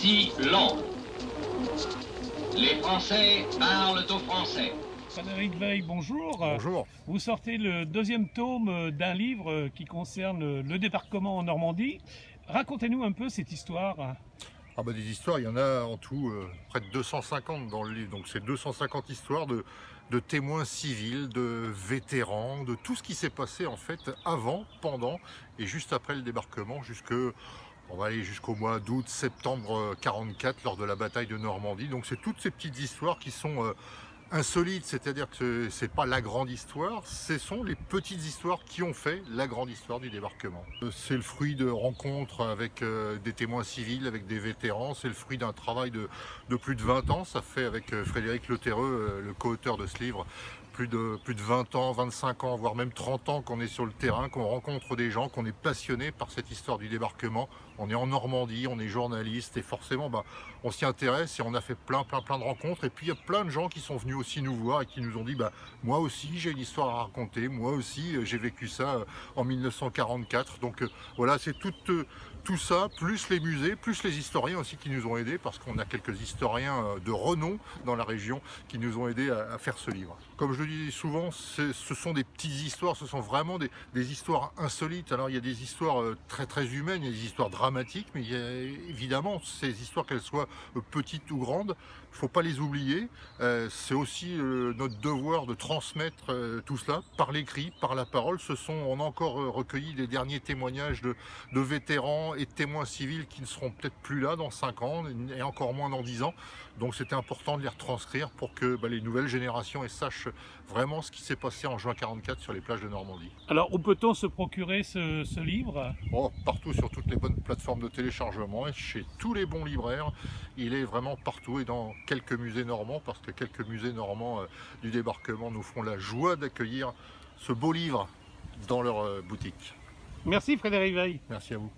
si long. Les Français parlent aux Français. Frédéric Veil, bonjour. Bonjour. Vous sortez le deuxième tome d'un livre qui concerne le débarquement en Normandie. Racontez-nous un peu cette histoire. Des histoires, il y en a en tout près de 250 dans le livre. Donc c'est 250 histoires de témoins civils, de vétérans, de tout ce qui s'est passé en fait avant, pendant et juste après le débarquement, on va aller jusqu'au mois d'août, septembre 44 lors de la bataille de Normandie. Donc c'est toutes ces petites histoires qui sont insolites, c'est-à-dire que c'est pas la grande histoire, ce sont les petites histoires qui ont fait la grande histoire du débarquement. C'est le fruit de rencontres avec des témoins civils, avec des vétérans, c'est le fruit d'un travail de plus de 20 ans, ça fait avec Frédéric Le Terreux, le co-auteur de ce livre, plus de 20 ans, 25 ans, voire même 30 ans qu'on est sur le terrain, qu'on rencontre des gens, qu'on est passionné par cette histoire du débarquement. On est en Normandie, on est journaliste et forcément on s'y intéresse et on a fait plein de rencontres. Et puis il y a plein de gens qui sont venus aussi nous voir et qui nous ont dit moi aussi j'ai une histoire à raconter, moi aussi j'ai vécu ça en 1944. Donc voilà, c'est tout ça, plus les musées, plus les historiens aussi qui nous ont aidés, parce qu'on a quelques historiens de renom dans la région qui nous ont aidés à faire ce livre. Comme je le dis souvent, ce sont des petites histoires, ce sont vraiment des histoires insolites. Alors il y a des histoires très humaines, il y a des histoires dramatiques, mais il y a évidemment ces histoires, qu'elles soient petites ou grandes, il ne faut pas les oublier. C'est aussi notre devoir de transmettre tout cela par l'écrit, par la parole. On a encore recueilli des derniers témoignages de vétérans et de témoins civils qui ne seront peut-être plus là dans 5 ans et encore moins dans 10 ans. Donc c'était important de les retranscrire pour que les nouvelles générations sachent vraiment ce qui s'est passé en juin 44 sur les plages de Normandie. Alors, où peut-on se procurer ce livre? Partout, sur toutes les bonnes plateformes de téléchargement et chez tous les bons libraires. Il est vraiment partout et dans quelques musées normands, parce que quelques musées normands du débarquement nous feront la joie d'accueillir ce beau livre dans leur boutique. Merci Frédéric Veil. Merci à vous.